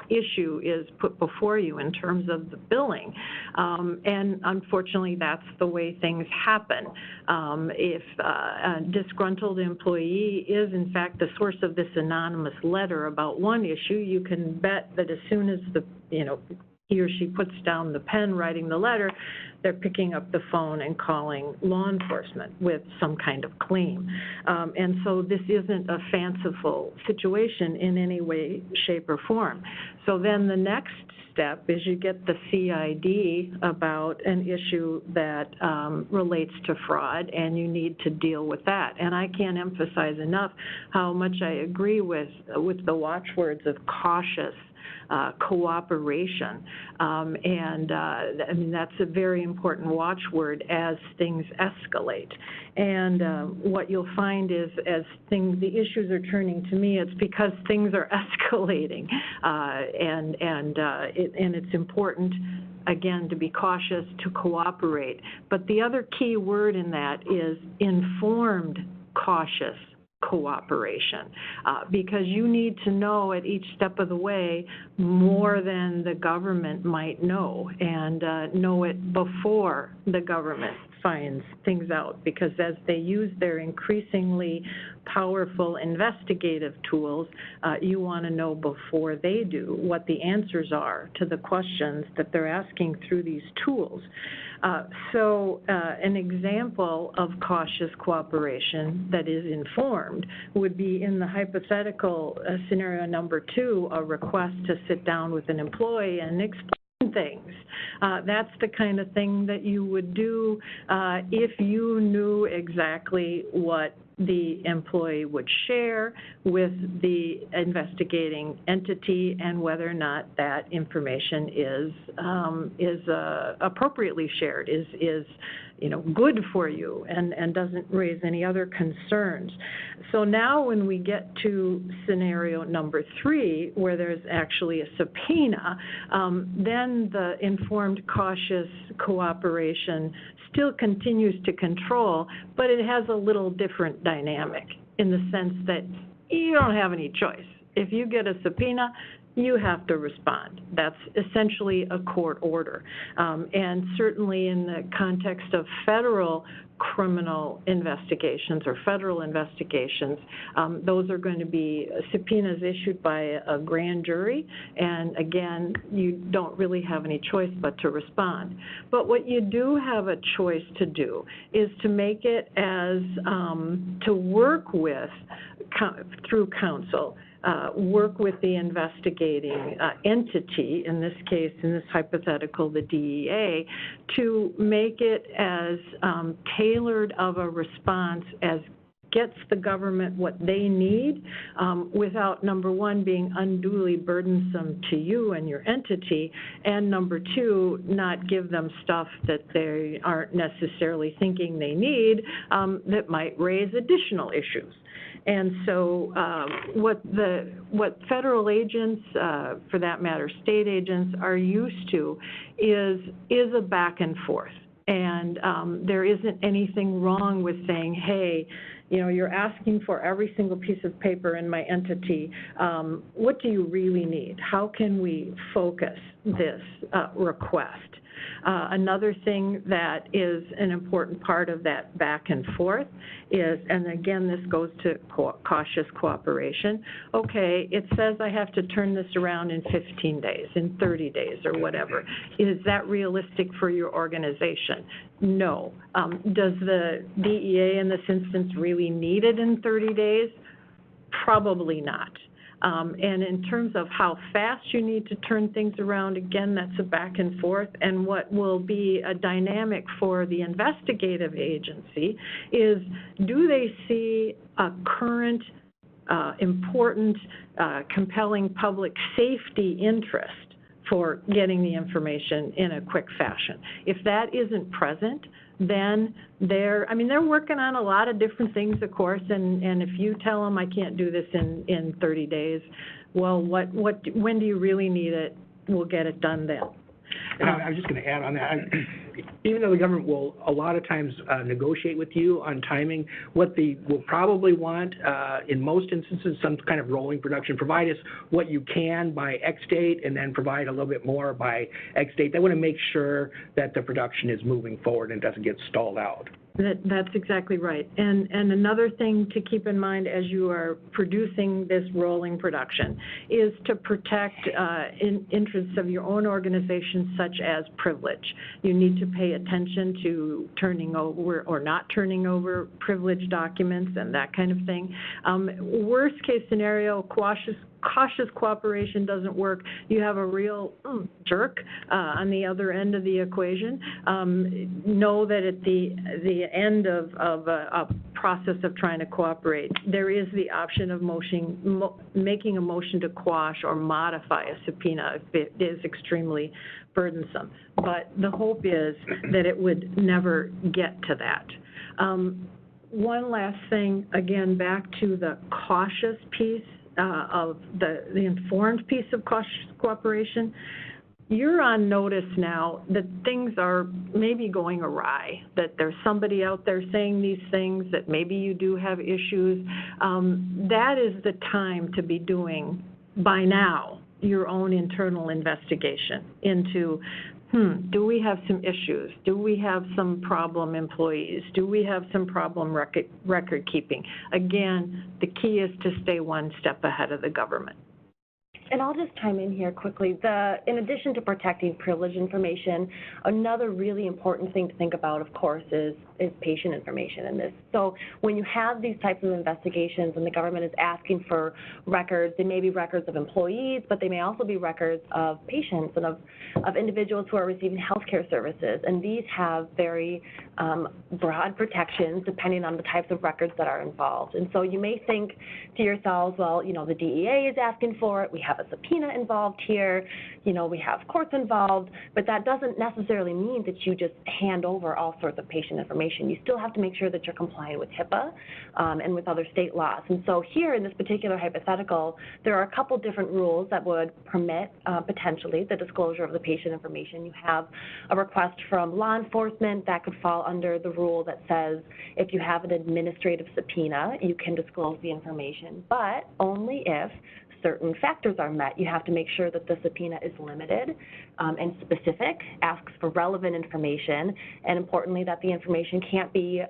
issue is put before you in terms of the billing. And unfortunately, that's the way things happen. If a disgruntled employee is, in fact, the source of this anonymous letter about one issue, you can bet that as soon as he or she puts down the pen writing the letter, they're picking up the phone and calling law enforcement with some kind of claim. And so this isn't a fanciful situation in any way, shape, or form. So then the next step is you get the CID about an issue that relates to fraud, and you need to deal with that. And I can't emphasize enough how much I agree with the watchwords of cautious cooperation. And I mean, that's a very important watchword as things escalate. And what you'll find is, as the issues are turning to me, it's because things are escalating. And it's important, again, to be cautious, to cooperate. But the other key word in that is informed, cautious cooperation, because you need to know at each step of the way more than the government might know, and know it before the government finds things out, because as they use their increasingly powerful investigative tools, you want to know before they do what the answers are to the questions that they're asking through these tools. So an example of cautious cooperation that is informed would be, in the hypothetical scenario number 2, a request to sit down with an employee and explain things. That's the kind of thing that you would do if you knew exactly what the employee would share with the investigating entity, and whether or not that information is appropriately shared, is good for you, and doesn't raise any other concerns. So now when we get to scenario number 3, where there's actually a subpoena, then the informed, cautious cooperation still continues to control, but it has a little different dynamic, in the sense that you don't have any choice. If you get a subpoena, you have to respond. That's essentially a court order. And certainly in the context of federal criminal investigations or federal investigations, those are going to be subpoenas issued by a grand jury, and again, you don't really have any choice but to respond. But what you do have a choice to do is to make it as, to work with, through counsel, work with the investigating entity, in this case, in this hypothetical, the DEA, to make it as tailored of a response as gets the government what they need without, number one, being unduly burdensome to you and your entity, and number two, not give them stuff that they aren't necessarily thinking they need that might raise additional issues. And so what federal agents, for that matter, state agents, are used to is a back and forth. And there isn't anything wrong with saying, hey, you know, you're asking for every single piece of paper in my entity. What do you really need? How can we focus this request? Another thing that is an important part of that back and forth is, and again, this goes to cautious cooperation. Okay, it says I have to turn this around in 15 days, in 30 days, or whatever. Is that realistic for your organization? No. Does the DEA in this instance really need it in 30 days? Probably not. And in terms of how fast you need to turn things around, again, that's a back and forth. And what will be a dynamic for the investigative agency is, do they see a current, important, compelling public safety interest for getting the information in a quick fashion? If that isn't present, then they're working on a lot of different things, of course, and if you tell them I can't do this in 30 days, well, when do you really need it? We'll get it done then. And I was just going to add on that. Even though the government will a lot of times negotiate with you on timing, what they will probably want, in most instances, some kind of rolling production. Provide us what you can by X date, and then provide a little bit more by X date. They want to make sure that the production is moving forward and doesn't get stalled out. That's exactly right. And another thing to keep in mind as you are producing this rolling production is to protect interests of your own organization, such as privilege. You need to pay attention to turning over or not turning over privileged documents and that kind of thing. Worst case scenario, cautious cooperation doesn't work. You have a real jerk on the other end of the equation. Know that at the end of a process of trying to cooperate, there is the option of making a motion to quash or modify a subpoena if it is extremely burdensome. But the hope is that it would never get to that. One last thing, again, back to the cautious piece of the informed piece of cautious cooperation. You're on notice now that things are maybe going awry, that there's somebody out there saying these things, that maybe you do have issues. That is the time to be doing, by now, your own internal investigation into, do we have some issues? Do we have some problem employees? Do we have some problem record keeping? Again, the key is to stay one step ahead of the government. And I'll just chime in here quickly. In addition to protecting privileged information, another really important thing to think about, of course, is patient information in this. So when you have these types of investigations and the government is asking for records, they may be records of employees, but they may also be records of patients and of individuals who are receiving health care services. And these have very broad protections depending on the types of records that are involved. And so you may think to yourselves, well, you know, the DEA is asking for it, we have a subpoena involved here, you know, we have courts involved, but that doesn't necessarily mean that you just hand over all sorts of patient information. You still have to make sure that you're compliant with HIPAA and with other state laws. And so here in this particular hypothetical, there are a couple different rules that would permit potentially the disclosure of the patient information. You have a request from law enforcement that could fall under the rule that says if you have an administrative subpoena, you can disclose the information, but only if certain factors are met, you have to make sure that the subpoena is limited and specific, asks for relevant information, and importantly, that the information can't be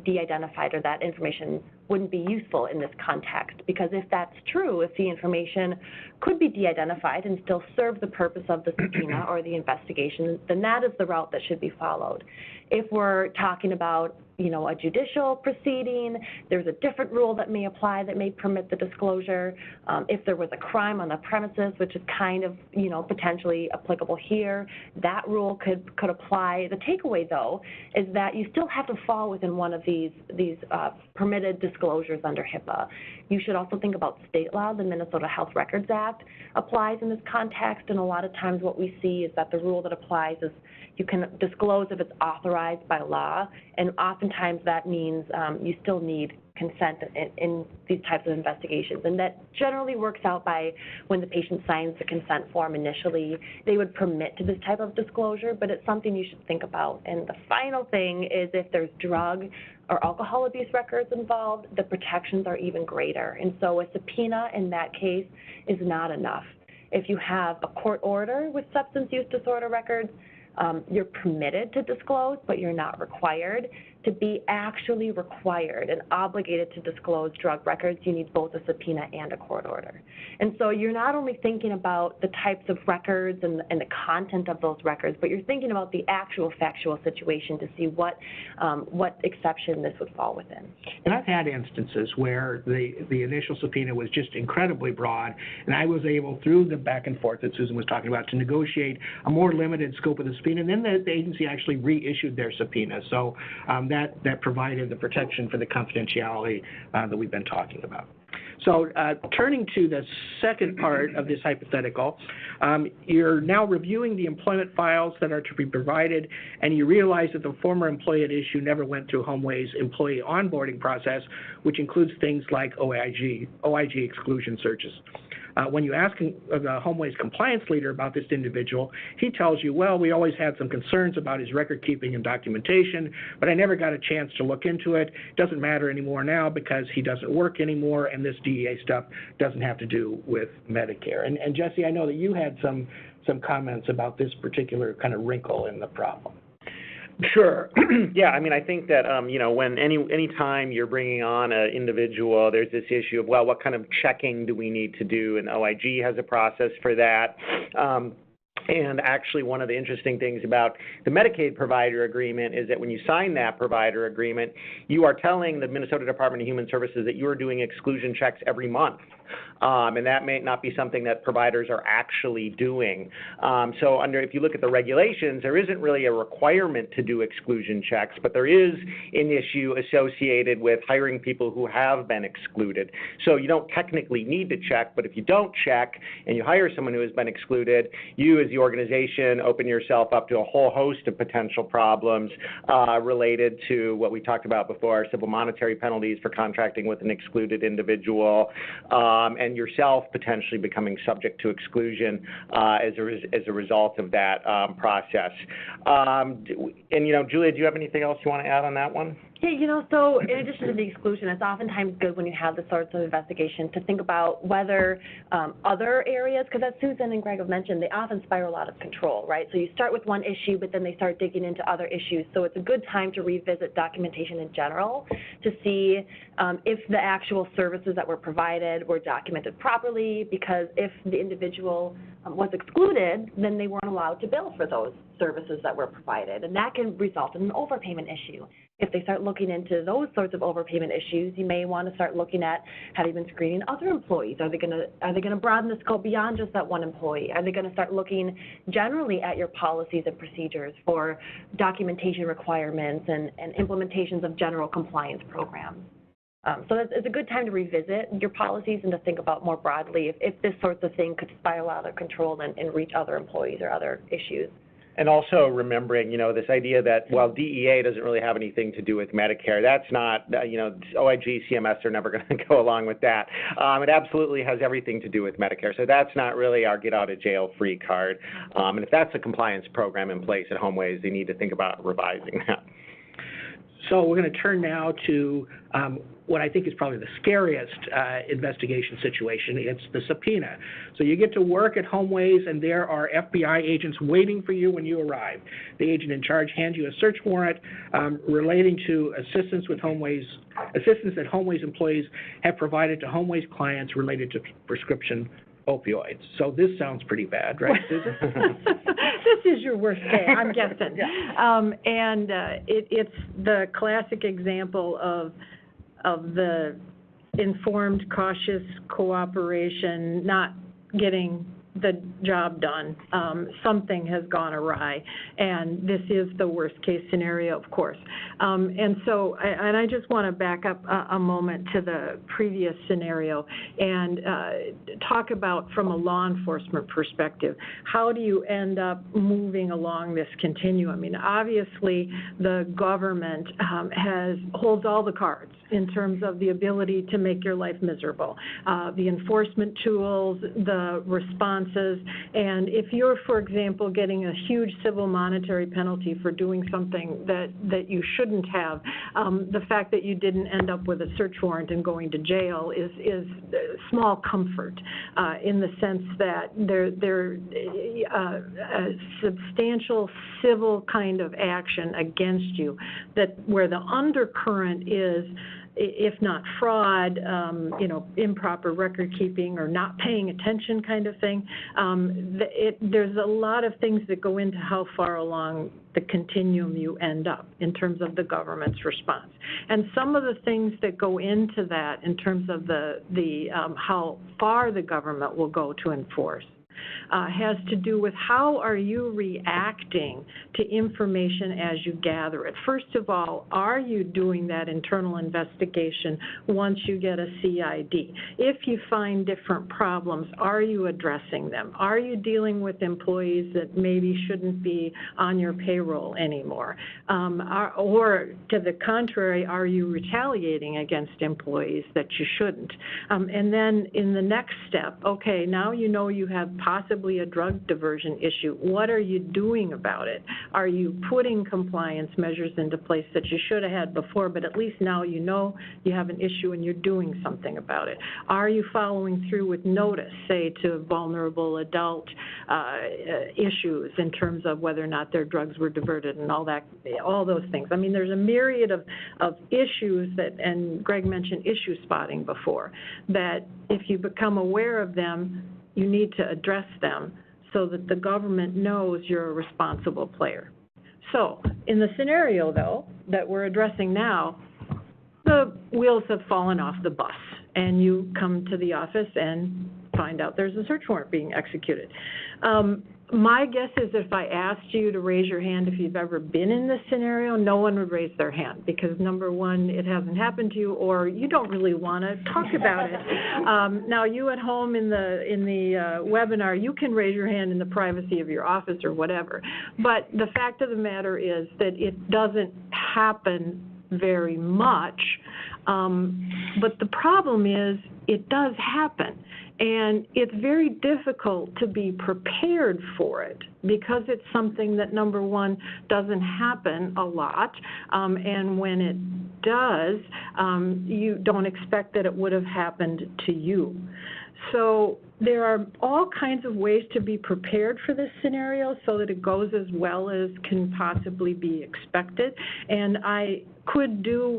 de-identified, or that information wouldn't be useful in this context. Because if that's true, if the information could be de-identified and still serve the purpose of the subpoena or the investigation, then that is the route that should be followed. If we're talking about, you know, a judicial proceeding, there's a different rule that may apply that may permit the disclosure. If there was a crime on the premises, which is kind of, you know, potentially applicable here, that rule could apply. The takeaway, though, is that you still have to fall within one of these permitted disclosures under HIPAA. You should also think about state law. The Minnesota Health Records Act applies in this context, and a lot of times what we see is that the rule that applies is you can disclose if it's authorized by law, and oftentimes that means you still need consent in these types of investigations. And that generally works out by when the patient signs the consent form initially, they would permit to this type of disclosure, but it's something you should think about. And the final thing is if there's drug or alcohol abuse records involved, the protections are even greater. And so a subpoena in that case is not enough. If you have a court order with substance use disorder records, you're permitted to disclose, but you're not required. To be actually required and obligated to disclose drug records, you need both a subpoena and a court order. And so you're not only thinking about the types of records and the content of those records, but you're thinking about the actual factual situation to see what exception this would fall within. And I've had instances where the initial subpoena was just incredibly broad, and I was able, through the back and forth that Susan was talking about, to negotiate a more limited scope of the subpoena, and then the agency actually reissued their subpoena. So that provided the protection for the confidentiality that we've been talking about. So turning to the second part of this hypothetical, you're now reviewing the employment files that are to be provided, and you realize that the former employee at issue never went through HomeWay's employee onboarding process, which includes things like OIG exclusion searches. When you ask the HomeWay's compliance leader about this individual, he tells you, well, we always had some concerns about his record keeping and documentation, but I never got a chance to look into it. It doesn't matter anymore now because he doesn't work anymore, and this DEA stuff doesn't have to do with Medicare. And Jesse, I know that you had some comments about this particular kind of wrinkle in the problem. Sure. Yeah, I mean, I think that, you know, when any time you're bringing on an individual, there's this issue of, well, what kind of checking do we need to do? And OIG has a process for that. And actually, one of the interesting things about the Medicaid provider agreement is that when you sign that provider agreement, you are telling the Minnesota Department of Human Services that you are doing exclusion checks every month. And that may not be something that providers are actually doing. So if you look at the regulations, there isn't really a requirement to do exclusion checks, but there is an issue associated with hiring people who have been excluded. So you don't technically need to check, but if you don't check and you hire someone who has been excluded, you as the organization open yourself up to a whole host of potential problems related to what we talked about before, civil monetary penalties for contracting with an excluded individual, and yourself potentially becoming subject to exclusion as a result of that process. And, you know, Julia, do you have anything else you want to add on that one? Yeah, you know, so in addition to the exclusion, it's oftentimes good when you have this sorts of investigation to think about whether other areas, because as Susan and Greg have mentioned, they often spiral out of control, right? So you start with one issue, but then they start digging into other issues. So it's a good time to revisit documentation in general to see if the actual services that were provided were documented properly, because if the individual was excluded, then they weren't allowed to bill for those services that were provided, and that can result in an overpayment issue. If they start looking into those sorts of overpayment issues, you may want to start looking at, have you been screening other employees? Are they going to broaden the scope beyond just that one employee? Are they going to start looking generally at your policies and procedures for documentation requirements and implementations of general compliance programs? So it's a good time to revisit your policies and to think about more broadly if this sorts of thing could spiral out of control and reach other employees or other issues. And also remembering, you know, this idea that, well, DEA doesn't really have anything to do with Medicare. That's not, you know, OIG, CMS are never going to go along with that. It absolutely has everything to do with Medicare. So that's not really our get-out-of-jail-free card. And if that's a compliance program in place at HomeWays, they need to think about revising that. So we're going to turn now to what I think is probably the scariest investigation situation. It's the subpoena. So you get to work at HomeWays, and there are FBI agents waiting for you when you arrive. The agent in charge hands you a search warrant relating to assistance that HomeWays employees have provided to HomeWays clients related to prescription opioids. So this sounds pretty bad, right, Susan? This is your worst day, I'm guessing. It's the classic example of the informed, cautious cooperation, not getting the job done. Something has gone awry, and this is the worst case scenario, of course. And I just want to back up a moment to the previous scenario and talk about, from a law enforcement perspective, how do you end up moving along this continuum? I mean, obviously, the government holds all the cards in terms of the ability to make your life miserable. The enforcement tools, the responses, and if you're, for example, getting a huge civil monetary penalty for doing something that you shouldn't have, the fact that you didn't end up with a search warrant and going to jail is small comfort in the sense that there a substantial civil kind of action against you, that where the undercurrent is, if not fraud, improper record keeping or not paying attention kind of thing. There's a lot of things that go into how far along the continuum you end up in terms of the government's response. And some of the things that go into that in terms of the how far the government will go to enforce has to do with how are you reacting to information as you gather it. First of all, are you doing that internal investigation once you get a CID? If you find different problems, are you addressing them? Are you dealing with employees that maybe shouldn't be on your payroll anymore? Or to the contrary, are you retaliating against employees that you shouldn't? And then in the next step, okay, now you know you have possibly a drug diversion issue. What are you doing about it? Are you putting compliance measures into place that you should have had before, but at least now you know you have an issue and you're doing something about it? Are you following through with notice, say, to vulnerable adult issues in terms of whether or not their drugs were diverted and all those things? I mean, there's a myriad of issues that, and Greg mentioned issue spotting before, that if you become aware of them, you need to address them so that the government knows you're a responsible player. So in the scenario, though, that we're addressing now, the wheels have fallen off the bus, and you come to the office and find out there's a search warrant being executed. My guess is if I asked you to raise your hand if you've ever been in this scenario, no one would raise their hand because, number one, it hasn't happened to you, or you don't really want to talk about it. Now, you at home in the webinar, you can raise your hand in the privacy of your office or whatever. But the fact of the matter is that it doesn't happen very much. But the problem is it does happen. And it's very difficult to be prepared for it because it's something that, number one, doesn't happen a lot. And when it does, you don't expect that it would have happened to you. So there are all kinds of ways to be prepared for this scenario so that it goes as well as can possibly be expected. And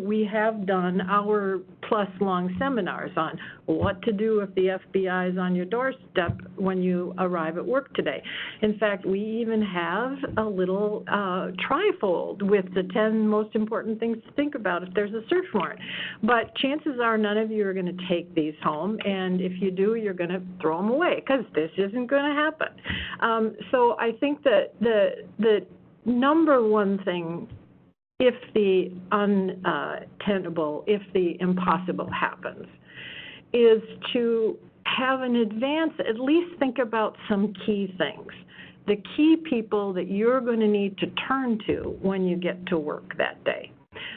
we have done hour-plus long seminars on what to do if the FBI is on your doorstep when you arrive at work today. In fact, we even have a little trifold with the 10 most important things to think about if there's a search warrant. But chances are none of you are going to take these home, and if you do, you're going to throw them away because this isn't going to happen. So I think that the number one thing, if the untenable, if the impossible happens, is to have in advance at least think about some key things, the key people that you're going to need to turn to when you get to work that day.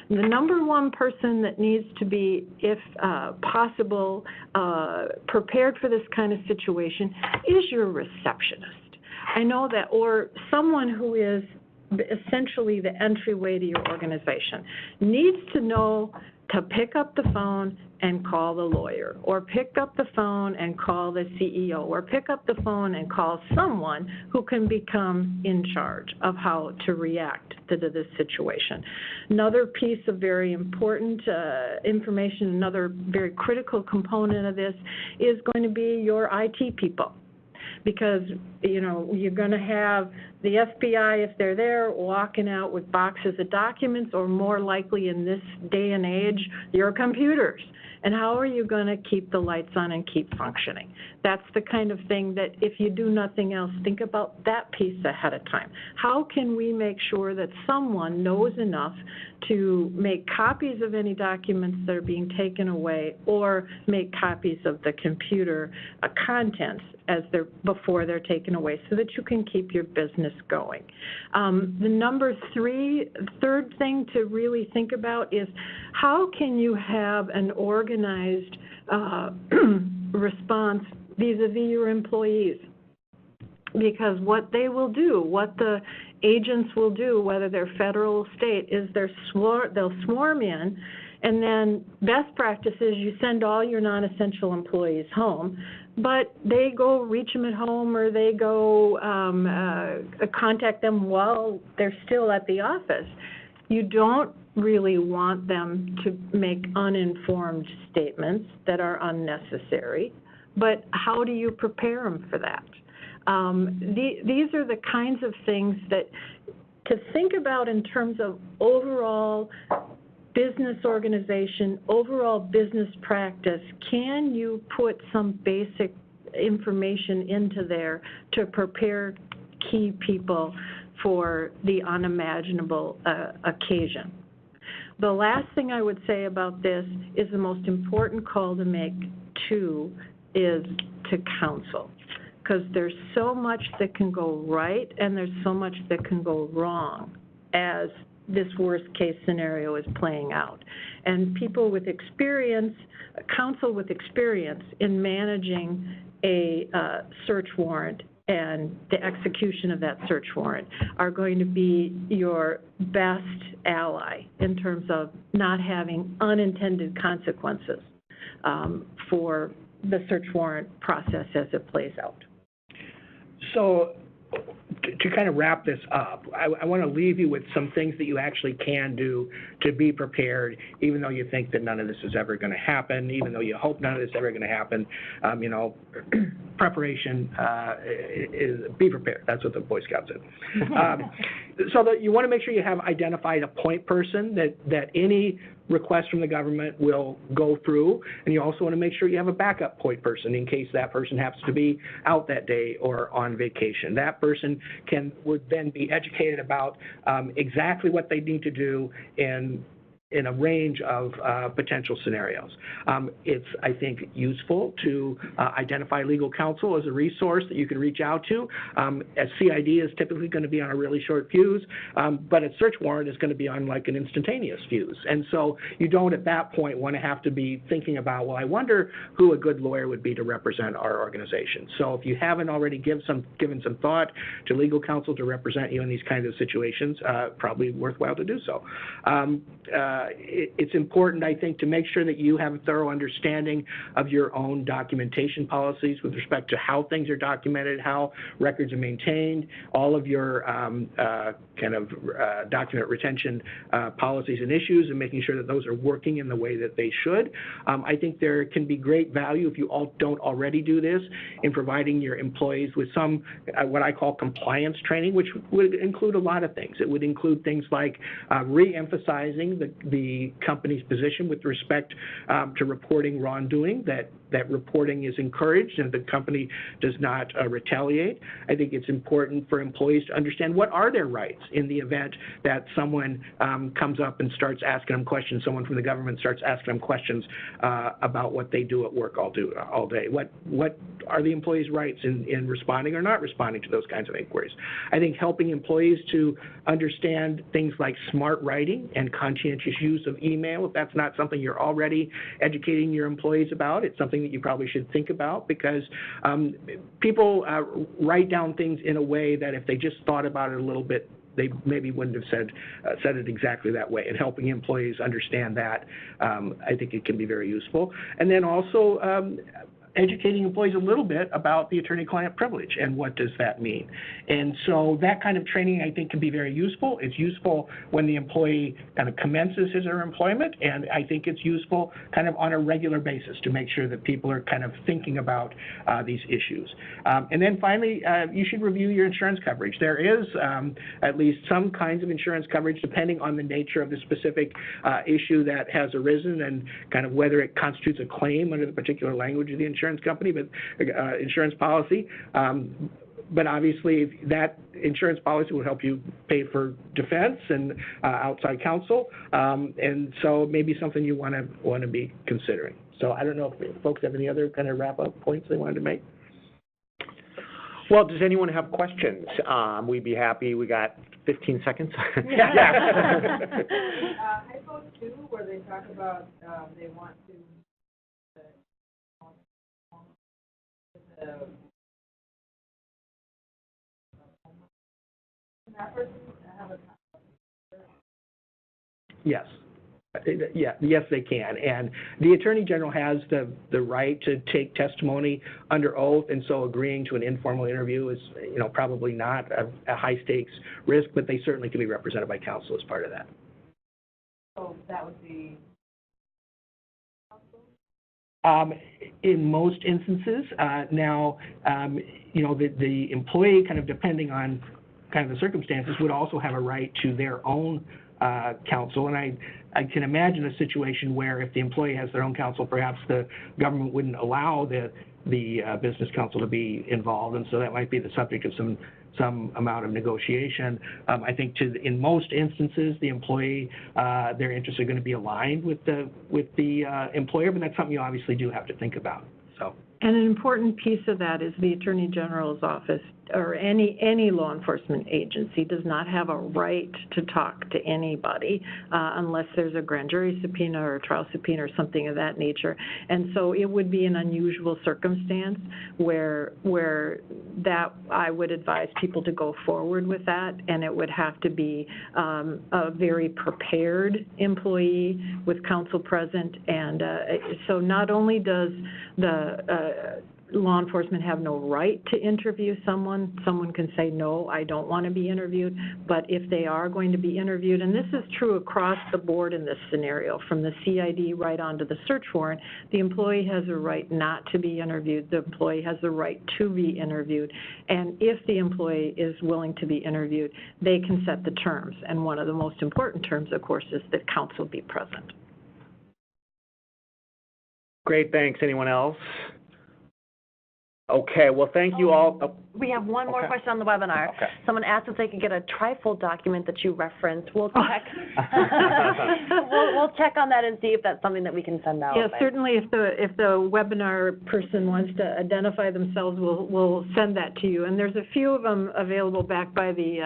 The number one person that needs to be, if possible, prepared for this kind of situation is your receptionist. I know that, or someone who is essentially the entryway to your organization, needs to know to pick up the phone and call the lawyer, or pick up the phone and call the CEO, or pick up the phone and call someone who can become in charge of how to react to this situation. Another piece of very important information, another very critical component of this is going to be your IT people. Because, you know, you're going to have the FBI, if they're there, walking out with boxes of documents, or more likely in this day and age, your computers. And how are you going to keep the lights on and keep functioning? That's the kind of thing that if you do nothing else, think about that piece ahead of time. How can we make sure that someone knows enough to make copies of any documents that are being taken away, or make copies of the computer contents before they're taken away, so that you can keep your business going. The third thing to really think about is how can you have an organized response vis-a-vis your employees? Because what they will do, what the agents will do, whether they're federal or state, is they'll swarm in, and then best practice is you send all your non-essential employees home, but they go reach them at home, or they go contact them while they're still at the office. You don't really want them to make uninformed statements that are unnecessary, but how do you prepare them for that? These are the kinds of things that to think about in terms of overall business organization, overall business practice. Can you put some basic information into there to prepare key people for the unimaginable occasion? The last thing I would say about this is the most important call to make, too, is to counsel. Because there's so much that can go right and there's so much that can go wrong as this worst case scenario is playing out. And people with experience, counsel with experience in managing a search warrant and the execution of that search warrant are going to be your best ally in terms of not having unintended consequences for the search warrant process as it plays out. So to kind of wrap this up, I want to leave you with some things that you actually can do to be prepared, even though you think that none of this is ever going to happen, even though you hope none of this is ever going to happen. Preparation is be prepared. That's what the Boy Scouts said. So that you want to make sure you have identified a point person that any request from the government will go through, and you also want to make sure you have a backup point person in case that person happens to be out that day or on vacation. That person would then be educated about exactly what they need to do in a range of potential scenarios. It's, I think, useful to identify legal counsel as a resource that you can reach out to. A CID is typically going to be on a really short fuse, but a search warrant is going to be on like an instantaneous fuse. And so you don't at that point want to have to be thinking about, well, I wonder who a good lawyer would be to represent our organization. So if you haven't already given some thought to legal counsel to represent you in these kinds of situations, probably worthwhile to do so. It's important, I think, to make sure that you have a thorough understanding of your own documentation policies with respect to how things are documented, how records are maintained, all of your document retention policies and issues, and making sure that those are working in the way that they should. I think there can be great value, if you all don't already do this, in providing your employees with some what I call compliance training, which would include a lot of things. It would include things like re-emphasizing the company's position with respect to reporting wrongdoing, that reporting is encouraged and the company does not retaliate. I think it's important for employees to understand what are their rights in the event that someone comes up and starts asking them questions, someone from the government starts asking them questions about what they do at work all day. What are the employees' rights in responding or not responding to those kinds of inquiries? I think helping employees to understand things like smart writing and conscientious use of email, if that's not something you're already educating your employees about, it's something that you probably should think about, because people write down things in a way that if they just thought about it a little bit they maybe wouldn't have said it exactly that way. And helping employees understand that, I think it can be very useful. And then also educating employees a little bit about the attorney-client privilege and what does that mean. And so that kind of training, I think, can be very useful. It's useful when the employee kind of commences his or her employment, and I think it's useful kind of on a regular basis to make sure that people are kind of thinking about these issues. And then finally, you should review your insurance coverage. There is at least some kinds of insurance coverage depending on the nature of the specific issue that has arisen and kind of whether it constitutes a claim under the particular language of the insurance company, but insurance policy. But obviously, that insurance policy will help you pay for defense and outside counsel, and so maybe something you want to be considering. So I don't know if folks have any other kind of wrap-up points they wanted to make. Well, does anyone have questions? We'd be happy. We got 15 seconds. Yeah. I spoke to where they talk about they want to that person have a Yes. Yes, they can. And the Attorney General has the right to take testimony under oath, and so agreeing to an informal interview is, probably not a high-stakes risk, but they certainly can be represented by counsel as part of that. So that would be in most instances. Now, the employee, kind of depending on kind of the circumstances, would also have a right to their own counsel. And I can imagine a situation where if the employee has their own counsel, perhaps the government wouldn't allow the business counsel to be involved, and so that might be the subject of some amount of negotiation. I think in most instances, the employee, their interests are going to be aligned with the employer, but that's something you obviously do have to think about. So. And an important piece of that is the Attorney General's office or any law enforcement agency does not have a right to talk to anybody unless there's a grand jury subpoena or a trial subpoena or something of that nature. And so it would be an unusual circumstance where that I would advise people to go forward with that, and it would have to be a very prepared employee with counsel present. And so not only does the law enforcement have no right to interview someone can say, no, I don't want to be interviewed, but if they are going to be interviewed, and this is true across the board in this scenario, from the CID right on to the search warrant, the employee has a right not to be interviewed, the employee has the right to be interviewed, and if the employee is willing to be interviewed, they can set the terms, and one of the most important terms, of course, is that counsel be present. Great, thanks. Anyone else? Okay, well, thank you all. Oh. We have one more Okay. question on the webinar. Okay. Someone asked if they could get a trifold document that you referenced. We'll check. we'll check on that and see if that's something that we can send out. Yeah, certainly if the webinar person wants to identify themselves, we'll send that to you. And there's a few of them available back by the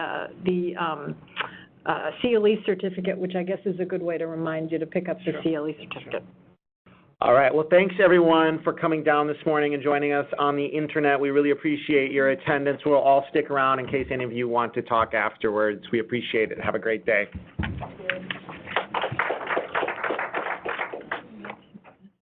CLE certificate, which I guess is a good way to remind you to pick up the CLE certificate. All right. Well, thanks, everyone, for coming down this morning and joining us on the Internet. We really appreciate your attendance. We'll all stick around in case any of you want to talk afterwards. We appreciate it. Have a great day.